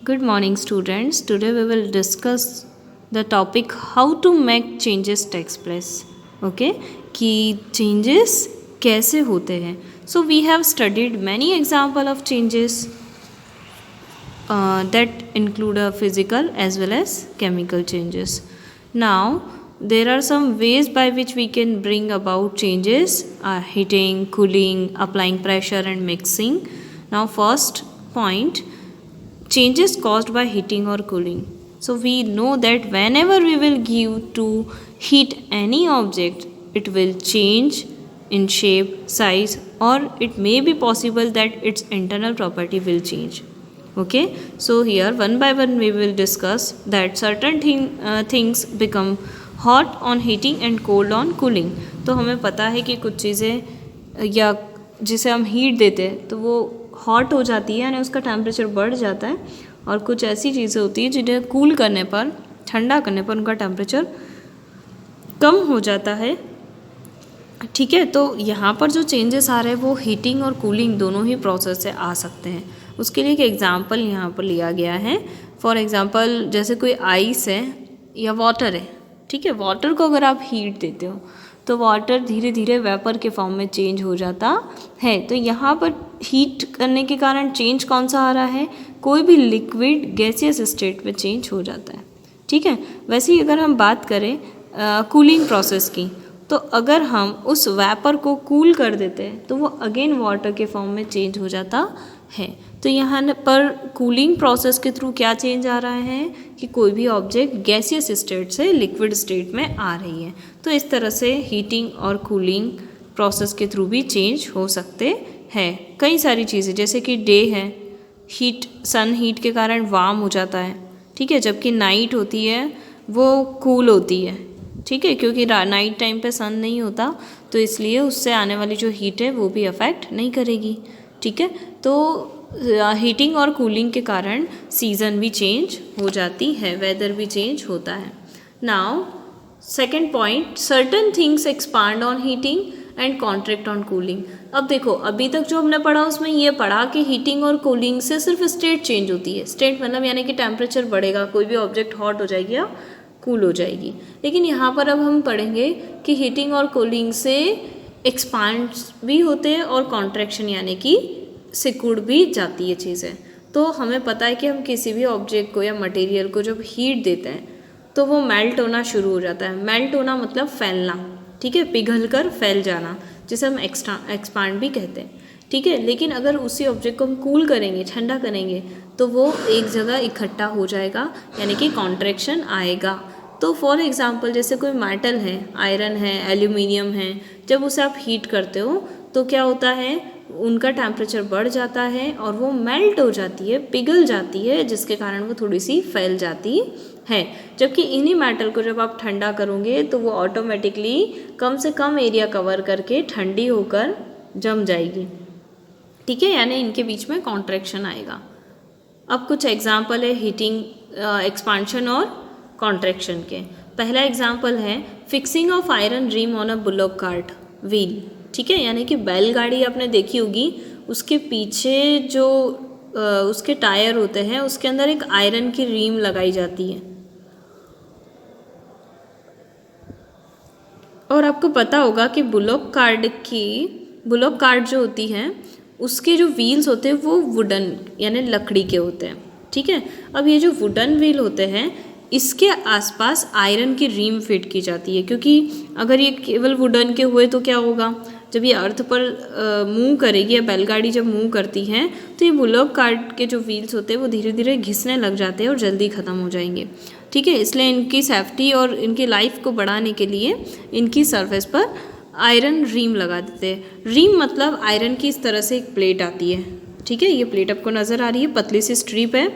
Good morning, students. Today we will discuss the topic how to make changes takes place. Okay, कि changes कैसे होते हैं. So we have studied many example of changes that include a physical as well as chemical changes. Now there are some ways by which we can bring about changes: heating, cooling, applying pressure, and mixing. Now first point, changes caused by heating or cooling. So we know that whenever we will give to heat any object, it will change in shape, size, or it may be possible that its internal property will change. Okay, so here one by one we will discuss that certain things become hot on heating and cold on cooling. तो हमें पता है कि कुछ चीज़ें या जिसे हम हीट देते हैं तो वो हॉट हो जाती है, यानी उसका टेम्परेचर बढ़ जाता है, और कुछ ऐसी चीज़ें होती हैं जिन्हें कूल करने पर, ठंडा करने पर उनका टेम्परेचर कम हो जाता है. ठीक है, तो यहाँ पर जो चेंजेस आ रहे हैं वो हीटिंग और कूलिंग दोनों ही प्रोसेस से आ सकते हैं. उसके लिए एक एग्जांपल यहाँ पर लिया गया है. फॉर एग्जांपल जैसे कोई आइस है या वाटर है. ठीक है, वाटर को अगर आप हीट देते हो तो वाटर धीरे धीरे वेपर के फॉर्म में चेंज हो जाता है. तो यहाँ पर हीट करने के कारण चेंज कौन सा आ रहा है? कोई भी लिक्विड गैसियस स्टेट में चेंज हो जाता है. ठीक है, वैसे ही अगर हम बात करें कूलिंग प्रोसेस की, तो अगर हम उस वेपर को कूल कर देते हैं तो वो अगेन वाटर के फॉर्म में चेंज हो जाता है. तो यहाँ पर कूलिंग प्रोसेस के थ्रू क्या चेंज आ रहा है कि कोई भी ऑब्जेक्ट गैसियस स्टेट से लिक्विड स्टेट में आ रही है. तो इस तरह से हीटिंग और कूलिंग प्रोसेस के थ्रू भी चेंज हो सकते हैं. कई सारी चीज़ें जैसे कि डे है, हीट, सन हीट के कारण वार्म हो जाता है. ठीक है, जबकि नाइट होती है वो कूल होती है. ठीक है, क्योंकि नाइट टाइम पे सन नहीं होता, तो इसलिए उससे आने वाली जो हीट है वो भी अफेक्ट नहीं करेगी. ठीक है, तो हीटिंग और कूलिंग के कारण सीज़न भी चेंज हो जाती है, वेदर भी चेंज होता है. Now second point, certain things expand on heating and contract on cooling. अब देखो, अभी तक जो हमने पढ़ा उसमें ये पढ़ा कि हीटिंग और कूलिंग से सिर्फ स्टेट चेंज होती है. स्टेट मतलब यानी कि टेम्परेचर बढ़ेगा, कोई भी ऑब्जेक्ट हॉट हो जाएगी या कूल हो जाएगी. लेकिन यहाँ पर अब हम पढ़ेंगे कि हीटिंग और कूलिंग से एक्सपांड भी होते हैं और कॉन्ट्रैक्शन यानी कि सिकुड़ भी जाती है चीज़ें. तो हमें पता है कि हम किसी भी ऑब्जेक्ट को या मटेरियल को जब हीट देते हैं तो वो मेल्ट होना शुरू हो जाता है. मेल्ट होना मतलब फैलना. ठीक है, पिघल कर फैल जाना, जिसे हम एक्सपांड भी कहते हैं. ठीक है, लेकिन अगर उसी ऑब्जेक्ट को हम कूल करेंगे, ठंडा करेंगे, तो वो एक जगह इकट्ठा हो जाएगा, यानी कि कॉन्ट्रैक्शन आएगा. तो फॉर एग्जांपल जैसे कोई मेटल है, आयरन है, एल्यूमिनियम है, जब उसे आप हीट करते हो तो क्या होता है, उनका टेम्परेचर बढ़ जाता है और वो मेल्ट हो जाती है, पिघल जाती है, जिसके कारण वो थोड़ी सी फैल जाती है. जबकि इन्हीं मेटल को जब आप ठंडा करोगे तो वो ऑटोमेटिकली कम से कम एरिया कवर करके ठंडी होकर जम जाएगी. ठीक है, यानी इनके बीच में कॉन्ट्रैक्शन आएगा. अब कुछ एग्जाम्पल है हीटिंग, एक्सपांशन और कॉन्ट्रैक्शन के. पहला एग्जाम्पल है fixing of iron rim on a bullock cart wheel. ठीक है, यानी कि बैलगाड़ी आपने देखी होगी, उसके पीछे जो उसके टायर होते हैं उसके अंदर एक आयरन की रीम लगाई जाती है. और आपको पता होगा कि बुलॉक कार्ट जो होती है उसके जो व्हील्स होते हैं वो वुडन यानी लकड़ी के होते हैं. ठीक है, अब ये जो वुडन व्हील होते हैं इसके आसपास आयरन की रीम फिट की जाती है, क्योंकि अगर ये केवल वुडन के हुए तो क्या होगा, जब ये अर्थ पर मूव करेगी या बैलगाड़ी जब मूव करती है तो ये बुलॉक कार्ट के जो व्हील्स होते हैं वो धीरे धीरे घिसने लग जाते हैं और जल्दी ख़त्म हो जाएंगे. ठीक है, इसलिए इनकी सेफ्टी और इनकी लाइफ को बढ़ाने के लिए इनकी सरफेस पर आयरन रीम लगा देते हैं. रीम मतलब आयरन की इस तरह से एक प्लेट आती है. ठीक है, ये प्लेट आपको नज़र आ रही है, पतली सी स्ट्रिप है.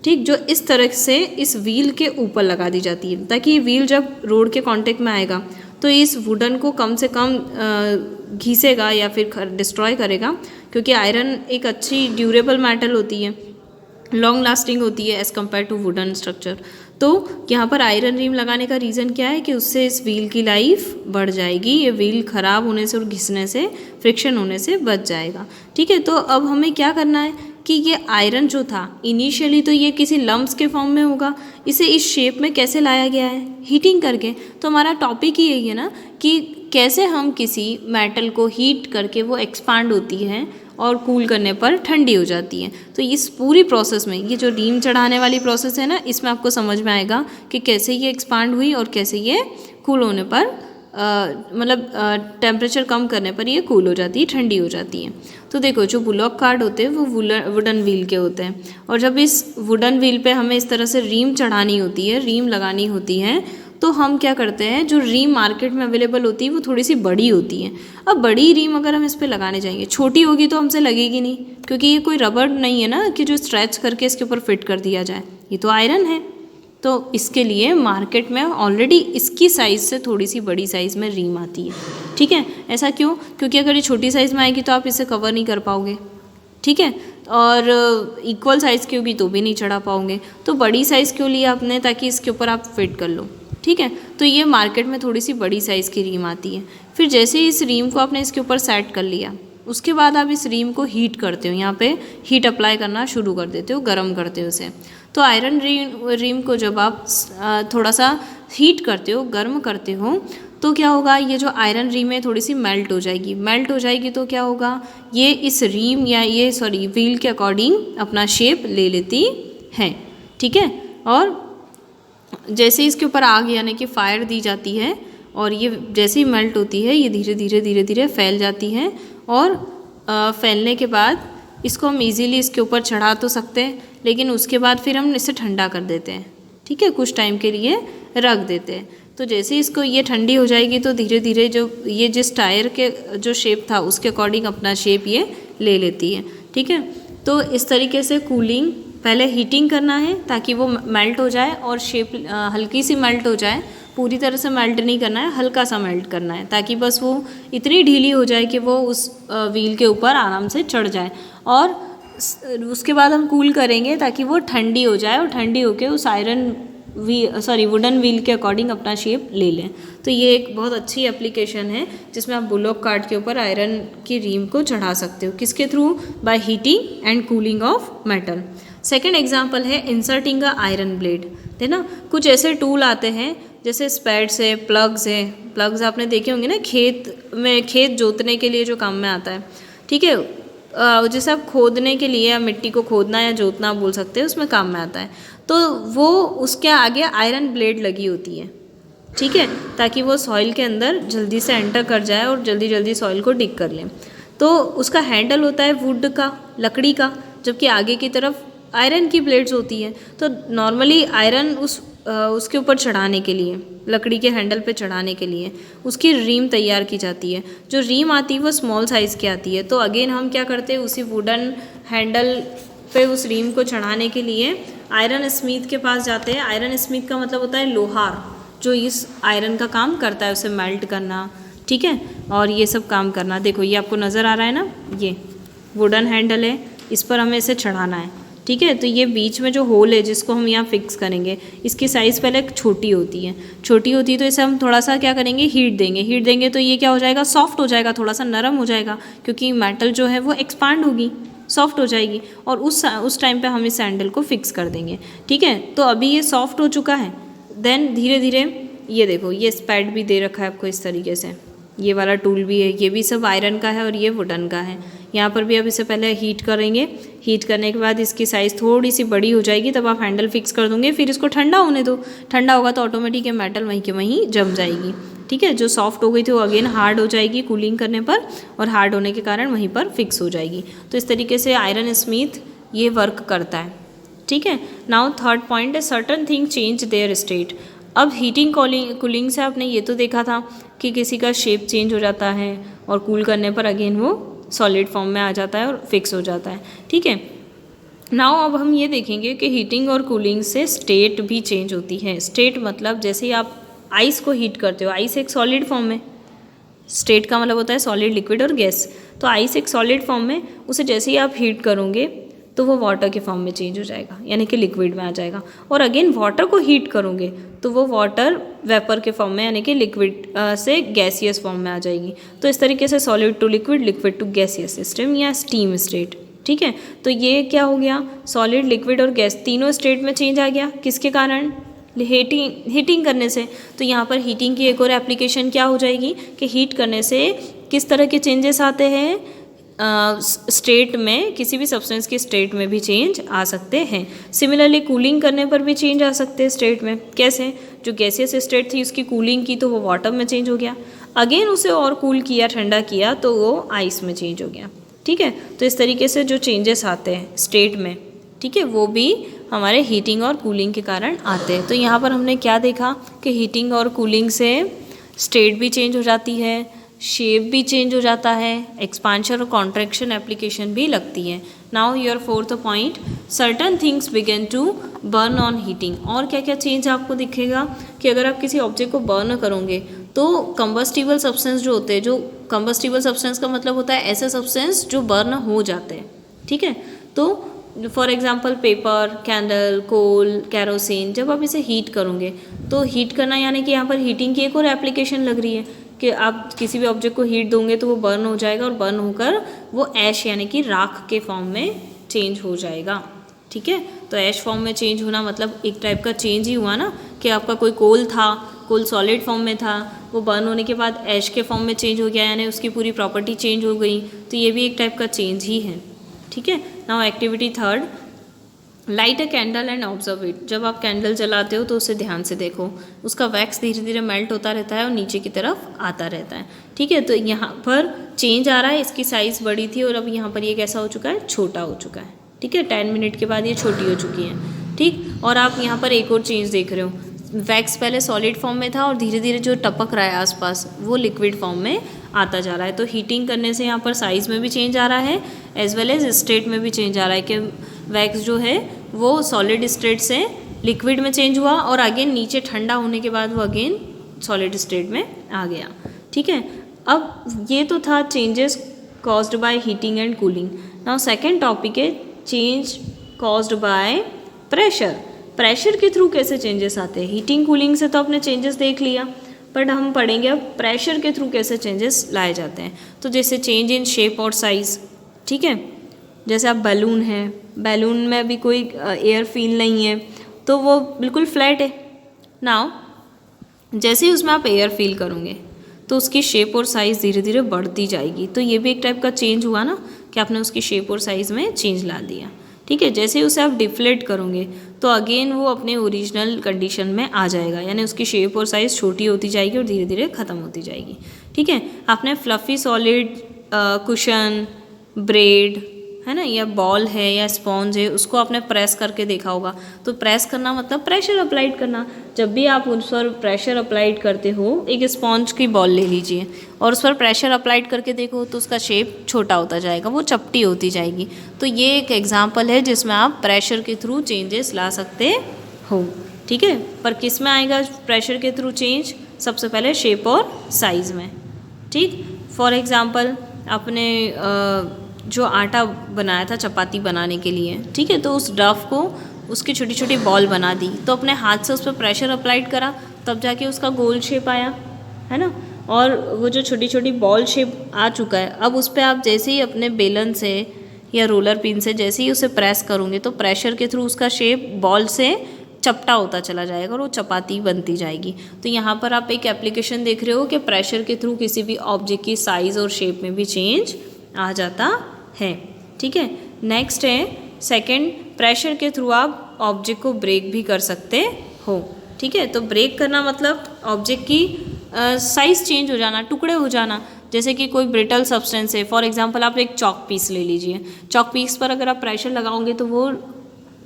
ठीक, जो इस तरह से इस व्हील के ऊपर लगा दी जाती है, ताकि ये व्हील जब रोड के कांटेक्ट में आएगा तो इस वुडन को कम से कम घिसेगा या फिर डिस्ट्रॉय करेगा, क्योंकि आयरन एक अच्छी ड्यूरेबल मेटल होती है, लॉन्ग लास्टिंग होती है as compare to wooden structure. तो यहाँ पर आयरन रिम लगाने का रीज़न क्या है कि उससे इस व्हील की लाइफ बढ़ जाएगी, ये व्हील ख़राब होने से और घिसने से, फ्रिक्शन होने से बच जाएगा. ठीक है, तो अब हमें क्या करना है कि ये आयरन जो था इनिशियली तो ये किसी लम्प्स के फॉर्म में होगा, इसे इस शेप में कैसे लाया गया है, हीटिंग करके। तो हमारा टॉपिक ही यही है ना कि कैसे हम किसी मेटल को हीट करके वो एक्सपांड होती है और कूल करने पर ठंडी हो जाती है। तो इस पूरी प्रोसेस में ये जो रीम चढ़ाने वाली प्रोसेस है ना, इसमें आपको समझ में आएगा कि कैसे ये एक्सपांड हुई और कैसे ये कूल होने पर मतलब टेम्परेचर कम करने पर ये कूल हो जाती है, ठंडी हो जाती है। तो देखो जो बुलॉक कार्ड होते हैं वो वुडन व्हील के होते हैं, और जब इस वुडन व्हील पे हमें इस तरह से रीम चढ़ानी होती है, रीम लगानी होती है, तो हम क्या करते हैं, जो रीम मार्केट में अवेलेबल होती है वो थोड़ी सी बड़ी होती है। अब बड़ी रीम अगर हम इस पर लगाने जाएंगे, छोटी होगी तो हमसे लगेगी नहीं, क्योंकि ये कोई रबर नहीं है ना कि जो स्ट्रेच करके इसके ऊपर फिट कर दिया जाए, ये तो आयरन है। तो इसके लिए मार्केट में ऑलरेडी इसकी साइज़ से थोड़ी सी बड़ी साइज़ में रीम आती है। ठीक है, ऐसा क्यों? क्योंकि अगर ये छोटी साइज़ में आएगी तो आप इसे कवर नहीं कर पाओगे। ठीक है, और इक्वल साइज़ की होगी तो भी नहीं चढ़ा पाओगे। तो बड़ी साइज़ क्यों लिया आपने? ताकि इसके ऊपर आप फिट कर लो। ठीक है, तो ये मार्केट में थोड़ी सी बड़ी साइज़ की रीम आती है। फिर जैसे ही इस रीम को आपने इसके ऊपर सेट कर लिया, उसके बाद आप इस रीम को हीट करते हो, यहाँ पे हीट अप्लाई करना शुरू कर देते हो, गर्म करते हो उसे। तो आयरन रीम को जब आप थोड़ा सा हीट करते हो, गर्म करते हो, तो क्या होगा, ये जो आयरन रीम है थोड़ी सी मेल्ट हो जाएगी। मेल्ट हो जाएगी तो क्या होगा, ये इस रीम या ये व्हील के अकॉर्डिंग अपना शेप ले लेती है। ठीक है, और जैसे इसके ऊपर आग यानी कि फायर दी जाती है और ये जैसे ही मेल्ट होती है, ये धीरे धीरे फैल जाती है, और फैलने के बाद इसको हम इजीली इसके ऊपर चढ़ा तो सकते हैं, लेकिन उसके बाद फिर हम इसे ठंडा कर देते हैं। ठीक है, कुछ टाइम के लिए रख देते हैं। तो जैसे इसको ये ठंडी हो जाएगी तो धीरे धीरे जो ये जिस टायर के जो शेप था उसके अकॉर्डिंग अपना शेप ये ले लेती है। ठीक है, तो इस तरीके से कूलिंग, पहले हीटिंग करना है ताकि वो मेल्ट हो जाए और शेप हल्की सी मेल्ट हो जाए, पूरी तरह से मेल्ट नहीं करना है, हल्का सा मेल्ट करना है, ताकि बस वो इतनी ढीली हो जाए कि वो उस व्हील के ऊपर आराम से चढ़ जाए। और उसके बाद हम कूल करेंगे ताकि वो ठंडी हो जाए, और ठंडी होकर उस वुडन व्हील के अकॉर्डिंग अपना शेप ले लें। तो ये एक बहुत अच्छी एप्लीकेशन है जिसमें आप बुलॉक कार्ट के ऊपर आयरन की रीम को चढ़ा सकते हो। किसके through? Bye heating and cooling of metal. Second example है इंसर्टिंग अ आयरन ब्लेड। है ना, कुछ ऐसे टूल आते हैं जैसे स्पैड्स है, प्लग्स है। प्लग्स आपने देखे होंगे ना, खेत जोतने के लिए जो काम में आता है। ठीक है, जैसे आप खोदने के लिए, या मिट्टी को खोदना या जोतना बोल सकते हैं, उसमें काम में आता है। तो वो उसके आगे आयरन ब्लेड लगी होती है। ठीक है, ताकि वो सॉइल के अंदर जल्दी से एंटर कर जाए और जल्दी जल्दी सॉइल को डिग कर लें। तो उसका हैंडल होता है वुड का, लकड़ी का, जबकि आगे की तरफ आयरन की ब्लेड्स होती है। तो नॉर्मली आयरन उसके ऊपर चढ़ाने के लिए, लकड़ी के हैंडल पे चढ़ाने के लिए उसकी रीम तैयार की जाती है। जो रीम आती है वो स्मॉल साइज़ की आती है। तो अगेन हम क्या करते हैं, उसी वुडन हैंडल पे उस रीम को चढ़ाने के लिए आयरन स्मिथ के पास जाते हैं। आयरन स्मिथ का मतलब होता है लोहार, जो इस आयरन का काम करता है, उसे मेल्ट करना। ठीक है, और ये सब काम करना। देखो ये आपको नज़र आ रहा है ना, ये वुडन हैंडल है, इस पर हमें इसे चढ़ाना है। ठीक है, तो ये बीच में जो होल है जिसको हम यहाँ फिक्स करेंगे, इसकी साइज़ पहले छोटी होती है। छोटी होती है तो इसे हम थोड़ा सा क्या करेंगे, हीट देंगे। हीट देंगे तो ये क्या हो जाएगा, सॉफ्ट हो जाएगा, थोड़ा सा नरम हो जाएगा, क्योंकि मेटल जो है वो एक्सपांड होगी, सॉफ्ट हो जाएगी, और उस टाइम पे हम इस हैंडल को फिक्स कर देंगे। ठीक है, तो अभी ये सॉफ्ट हो चुका है। देन धीरे धीरे ये देखो, ये स्पैड भी दे रखा है आपको इस तरीके से, ये वाला टूल भी है, ये भी सब आयरन का है और ये वुडन का है। यहाँ पर भी अब इसे पहले हीट करेंगे। हीट करने के बाद इसकी साइज़ थोड़ी सी बड़ी हो जाएगी, तब आप हैंडल फिक्स कर दोगे। फिर इसको ठंडा होने दो, ठंडा होगा तो ऑटोमेटिक ये मेटल वहीं के वहीं जम जाएगी। ठीक है, जो सॉफ्ट हो गई थी वो अगेन हार्ड हो जाएगी कूलिंग करने पर, और हार्ड होने के कारण वहीं पर फिक्स हो जाएगी। तो इस तरीके से आयरन स्मिथ ये वर्क करता है। ठीक है, नाउ थर्ड पॉइंट है certain thing change their state. अब हीटिंग कूलिंग से आपने ये तो देखा था कि किसी का शेप चेंज हो जाता है, और कूल करने पर अगेन वो सॉलिड फॉर्म में आ जाता है और फिक्स हो जाता है। ठीक है, नाउ अब हम ये देखेंगे कि हीटिंग और कूलिंग से स्टेट भी चेंज होती है। स्टेट मतलब जैसे ही आप आइस को हीट करते हो, आइस एक सॉलिड फॉर्म में, स्टेट का मतलब होता है सॉलिड, लिक्विड और गैस। तो आइस एक सॉलिड फॉर्म में, उसे जैसे ही आप हीट करोगे तो वो वाटर के फॉर्म में चेंज हो जाएगा, यानी कि लिक्विड में आ जाएगा। और अगेन वाटर को हीट करोगे तो वो वाटर वेपर के फॉर्म में, यानी कि लिक्विड से गैसियस फॉर्म में आ जाएगी। तो इस तरीके से solid to liquid, liquid to gaseous system या स्टीम स्टेट। ठीक है। तो ये क्या हो गया, सॉलिड, लिक्विड और गैस तीनों स्टेट में चेंज आ गया। किसके कारण, हीटिंग करने से। तो यहाँ पर हीटिंग की एक और एप्लीकेशन क्या हो जाएगी कि हीट करने से किस तरह के चेंजेस आते हैं, स्टेट में, किसी भी सब्सटेंस के स्टेट में भी चेंज आ सकते हैं। सिमिलरली कूलिंग करने पर भी चेंज आ सकते हैं स्टेट में। कैसे, जो गैसियस स्टेट थी उसकी कूलिंग की तो वो वाटर में चेंज हो गया, अगेन उसे और कूल किया, ठंडा किया तो वो आइस में चेंज हो गया। ठीक है, तो इस तरीके से जो चेंजेस आते हैं स्टेट में, ठीक है, वो भी हमारे हीटिंग और कूलिंग के कारण आते हैं। तो यहाँ पर हमने क्या देखा कि हीटिंग और कूलिंग से स्टेट भी चेंज हो जाती है, शेप भी चेंज हो जाता है, एक्सपांशन और कॉन्ट्रैक्शन एप्लीकेशन भी लगती है। Now your fourth point, certain things begin to burn on heating. और क्या क्या चेंज आपको दिखेगा कि अगर आप किसी ऑब्जेक्ट को बर्न करोगे तो कंबस्टिबल सब्सटेंस जो होते हैं, जो कंबस्टिबल सब्सटेंस का मतलब होता है ऐसे सब्सटेंस जो बर्न हो जाते हैं। ठीक है, तो for example paper, candle, coal, kerosene, जब आप इसे हीट करोगे तो हीट करना यानी कि यहाँ पर हीटिंग की एक और एप्लीकेशन लग रही है कि आप किसी भी ऑब्जेक्ट को हीट दोगे तो वो बर्न हो जाएगा और बर्न होकर वो ऐश यानी कि राख के फॉर्म में चेंज हो जाएगा। ठीक है, तो ऐश फॉर्म में चेंज होना मतलब एक टाइप का चेंज ही हुआ ना, कि आपका कोई कोल था, कोल सॉलिड फॉर्म में था, वो बर्न होने के बाद ऐश के फॉर्म में चेंज हो गया, यानी उसकी पूरी प्रॉपर्टी चेंज हो गई। तो ये भी एक टाइप का चेंज ही है। ठीक है, now activity third, light a candle and observe it. जब आप कैंडल जलाते हो तो उसे ध्यान से देखो, उसका वैक्स धीरे धीरे मेल्ट होता रहता है और नीचे की तरफ आता रहता है। ठीक है, तो यहाँ पर चेंज आ रहा है, इसकी साइज़ बड़ी थी और अब यहाँ पर ये कैसा हो चुका है, छोटा हो चुका है। ठीक है, 10 मिनट के बाद ये छोटी हो चुकी है। ठीक, और आप यहाँ पर एक और चेंज देख रहे हो, वैक्स पहले सॉलिड फॉर्म में था और धीरे धीरे जो टपक रहा है आसपास वो लिक्विड फॉर्म में आता जा रहा है। तो हीटिंग करने से यहाँ पर साइज़ में भी चेंज आ रहा है एज वेल एज स्टेट में भी चेंज आ रहा है कि वैक्स जो है वो सॉलिड स्टेट से लिक्विड में चेंज हुआ और अगेन नीचे ठंडा होने के बाद वो अगेन सॉलिड स्टेट में आ गया। ठीक है, अब ये तो था changes caused by heating and cooling. Now second topic है change caused by pressure. Pressure के थ्रू कैसे चेंजेस आते हैं। हीटिंग कूलिंग से तो आपने चेंजेस देख लिया, बट हम पढ़ेंगे अब प्रेशर के थ्रू कैसे चेंजेस लाए जाते हैं। तो जैसे चेंज इन शेप और साइज़। ठीक है, जैसे आप बैलून है, बैलून में अभी कोई एयर फील नहीं है तो वो बिल्कुल फ्लैट है। नाउ जैसे ही उसमें आप एयर फील करोगे तो उसकी शेप और साइज़ धीरे धीरे बढ़ती जाएगी। तो ये भी एक टाइप का चेंज हुआ ना कि आपने उसकी शेप और साइज़ में चेंज ला दिया। ठीक है, जैसे ही उसे आप डिफ्लेट करोगे तो अगेन वो अपने ओरिजिनल कंडीशन में आ जाएगा, यानी उसकी शेप और साइज़ छोटी होती जाएगी और धीरे धीरे ख़त्म होती जाएगी। ठीक है, आपने फ्लफ़ी सॉलिड कुशन, ब्रेड है ना, या बॉल है या स्पॉन्ज है, उसको आपने प्रेस करके देखा होगा। तो प्रेस करना मतलब प्रेशर अप्लाइड करना। जब भी आप उस पर प्रेशर अप्लाइड करते हो, एक स्पॉन्ज की बॉल ले लीजिए और उस पर प्रेशर अप्लाइड करके देखो तो उसका शेप छोटा होता जाएगा, वो चपटी होती जाएगी। तो ये एक एग्जाम्पल है जिसमें आप प्रेशर के थ्रू चेंजेस ला सकते हो। ठीक है, पर किस में आएगा प्रेशर के थ्रू चेंज, सबसे पहले शेप और साइज़ में। ठीक, फॉर एग्ज़ाम्पल आपने जो आटा बनाया था चपाती बनाने के लिए, ठीक है, तो उस डफ को उसकी छोटी छोटी बॉल बना दी, तो अपने हाथ से उस पर प्रेशर अप्लाइड करा तब जाके उसका गोल शेप आया, है ना। और वो जो छोटी छोटी बॉल शेप आ चुका है, अब उस पर आप जैसे ही अपने बेलन से या रोलर पिन से जैसे ही उसे प्रेस करोगे तो प्रेशर के थ्रू उसका शेप बॉल से चपटा होता चला जाएगा और वो चपाती बनती जाएगी। तो यहाँ पर आप एक एप्लीकेशन देख रहे हो कि प्रेशर के थ्रू किसी भी ऑब्जेक्ट की साइज़ और शेप में भी चेंज आ जाता है। ठीक है, नेक्स्ट है सेकंड, प्रेशर के थ्रू आप ऑब्जेक्ट को ब्रेक भी कर सकते हो। ठीक है, तो ब्रेक करना मतलब ऑब्जेक्ट की साइज़ चेंज हो जाना, टुकड़े हो जाना। जैसे कि कोई ब्रिटल सब्सटेंस है, फॉर एग्जांपल आप एक चॉक पीस ले लीजिए, चॉक पीस पर अगर आप प्रेशर लगाओगे तो वो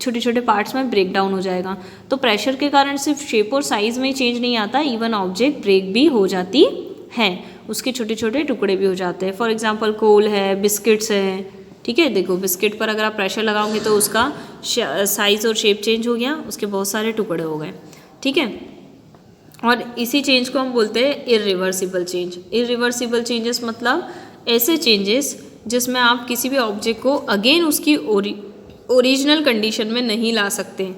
छोटे छोटे पार्ट्स में ब्रेक डाउन हो जाएगा। तो प्रेशर के कारण सिर्फ शेप और साइज़ में ही चेंज नहीं आता, इवन ऑब्जेक्ट ब्रेक भी हो जाती है, उसके छोटे छोटे टुकड़े भी हो जाते हैं। फॉर एग्जांपल कोल है, बिस्किट्स है। ठीक है, देखो बिस्किट पर अगर आप प्रेशर लगाओगे तो उसका साइज़ और शेप चेंज हो गया, उसके बहुत सारे टुकड़े हो गए। ठीक है, और इसी चेंज को हम बोलते हैं इरिवर्सिबल चेंज। इरिवर्सिबल चेंजेस मतलब ऐसे चेंजेस जिसमें आप किसी भी ऑब्जेक्ट को अगेन उसकी ओरिजिनल कंडीशन में नहीं ला सकते।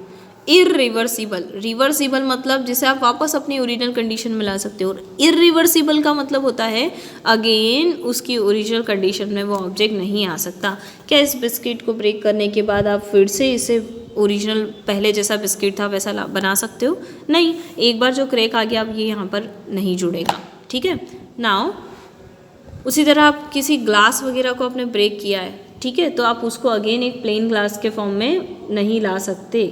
इरिवर्सिबल, रिवर्सिबल मतलब जिसे आप वापस अपनी ओरिजिनल कंडीशन में ला सकते हो। इरिवर्सिबल का मतलब होता है अगेन उसकी ओरिजिनल कंडीशन में वो ऑब्जेक्ट नहीं आ सकता। क्या इस बिस्किट को ब्रेक करने के बाद आप फिर से इसे ओरिजिनल पहले जैसा बिस्किट था वैसा बना सकते हो? नहीं, एक बार जो क्रैक आ गया अब ये यहाँ पर नहीं जुड़ेगा। ठीक है, नाउ उसी तरह आप किसी ग्लास वगैरह को आपने ब्रेक किया है, ठीक है, तो आप उसको अगेन एक प्लेन ग्लास के फॉर्म में नहीं ला सकते।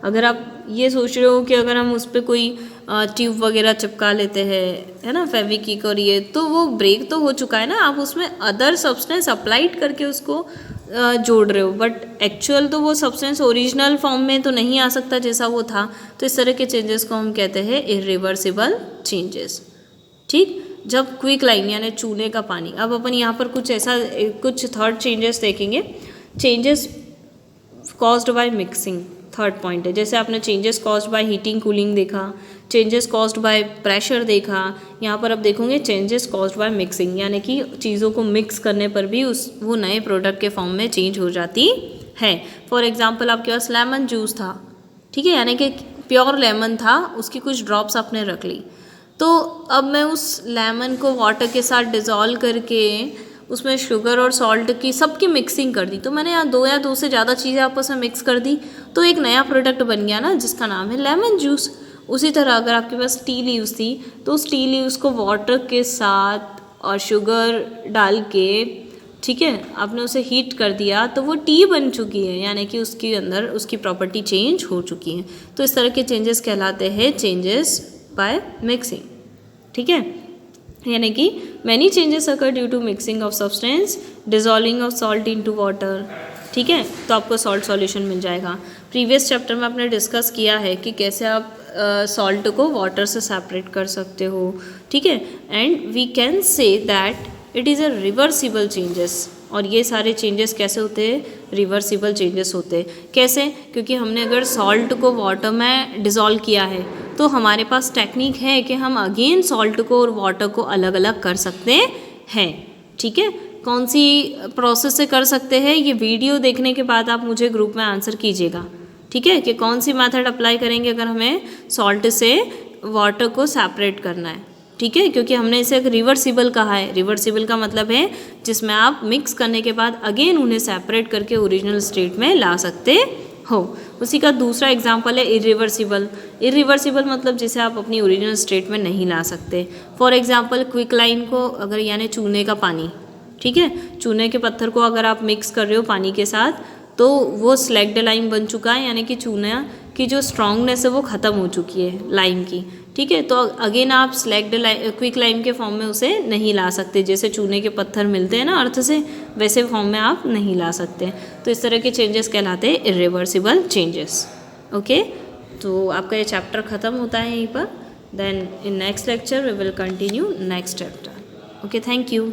अगर आप ये सोच रहे हो कि अगर हम उस पर कोई ट्यूब वगैरह चिपका लेते हैं, है ना, फेविक्विक और ये, तो वो ब्रेक तो हो चुका है ना, आप उसमें अदर सब्सटेंस अप्लाइड करके उसको जोड़ रहे हो, बट एक्चुअल तो वो सब्सटेंस ओरिजिनल फॉर्म में तो नहीं आ सकता जैसा वो था। तो इस तरह के चेंजेस को हम कहते हैं इरिवर्सिबल चेंजेस। ठीक, जब क्विक लाइन यानी चूने का पानी, अब अपन यहाँ पर कुछ थर्ड चेंजेस देखेंगे। Changes caused by mixing third point है। जैसे आपने changes caused by heating cooling देखा, चेंजेस कॉज्ड बाय प्रेशर देखा, यहाँ पर अब देखोगे चेंजेस कॉज्ड बाय मिक्सिंग, यानी कि चीज़ों को मिक्स करने पर भी वो नए प्रोडक्ट के फॉर्म में चेंज हो जाती है। फॉर एग्जाम्पल आपके पास लेमन जूस था, ठीक है, यानी कि प्योर लेमन था, उसकी कुछ ड्रॉप्स आपने रख ली, तो अब मैं उस लेमन को वाटर के साथ डिज़ोल्व करके उसमें शुगर और सॉल्ट की सबकी मिक्सिंग कर दी, तो मैंने यहाँ दो या दो से ज़्यादा चीज़ें आपस में मिक्स कर दी, तो एक नया प्रोडक्ट बन गया ना, जिसका नाम है लेमन जूस। उसी तरह अगर आपके पास टी लीव्स थी, तो उस टी लीव्स को वाटर के साथ और शुगर डाल के, ठीक है, आपने उसे हीट कर दिया, तो वो टी बन चुकी है, यानी कि उसके अंदर उसकी प्रॉपर्टी चेंज हो चुकी है। तो इस तरह के चेंजेस कहलाते हैं चेंजेस बाय मिक्सिंग। ठीक है, यानी कि many changes occur due to mixing of substance, dissolving of salt into water. ठीक है, तो आपको सॉल्ट सॉल्यूशन मिल जाएगा। प्रीवियस चैप्टर में आपने डिस्कस किया है कि कैसे आप सॉल्ट को वाटर से सेपरेट कर सकते हो। ठीक है, and we can say that it is a reversible changes. और ये सारे चेंजेस कैसे होते हैं? रिवर्सिबल चेंजेस होते हैं। कैसे? क्योंकि हमने अगर सॉल्ट को वाटर में डिज़ोल्व किया है, तो हमारे पास टेक्निक है कि हम अगेन सॉल्ट को और वाटर को अलग अलग कर सकते हैं। ठीक है, कौन सी प्रोसेस से कर सकते हैं, ये वीडियो देखने के बाद आप मुझे ग्रुप में आंसर कीजिएगा। ठीक है, कि कौन सी मेथड अप्लाई करेंगे अगर हमें सॉल्ट से वाटर को सेपरेट करना है। ठीक है, क्योंकि हमने इसे एक रिवर्सिबल कहा है। रिवर्सिबल का मतलब है जिसमें आप मिक्स करने के बाद अगेन उन्हें सेपरेट करके ओरिजिनल स्टेट में ला सकते हो। उसी का दूसरा एग्जांपल है इरिवर्सिबल। इरिवर्सिबल मतलब जिसे आप अपनी ओरिजिनल स्टेट में नहीं ला सकते। फॉर एग्जांपल क्विक लाइन को अगर, यानी चूने का पानी, ठीक है, चूने के पत्थर को अगर आप मिक्स कर रहे हो पानी के साथ, तो वो स्लैग्ड लाइम बन चुका है, यानी कि चूना की जो स्ट्रॉन्गनेस है वो ख़त्म हो चुकी है लाइम की। ठीक है, तो अगेन आप स्लैग्ड क्विक लाइम के फॉर्म में उसे नहीं ला सकते। जैसे चूने के पत्थर मिलते हैं ना अर्थ से, वैसे फॉर्म में आप नहीं ला सकते। तो इस तरह के चेंजेस कहलाते हैं इरिवर्सिबल चेंजेस। ओके, तो आपका ये चैप्टर ख़त्म होता है यहीं पर। Then in next lecture we will continue next chapter. Okay, thank you.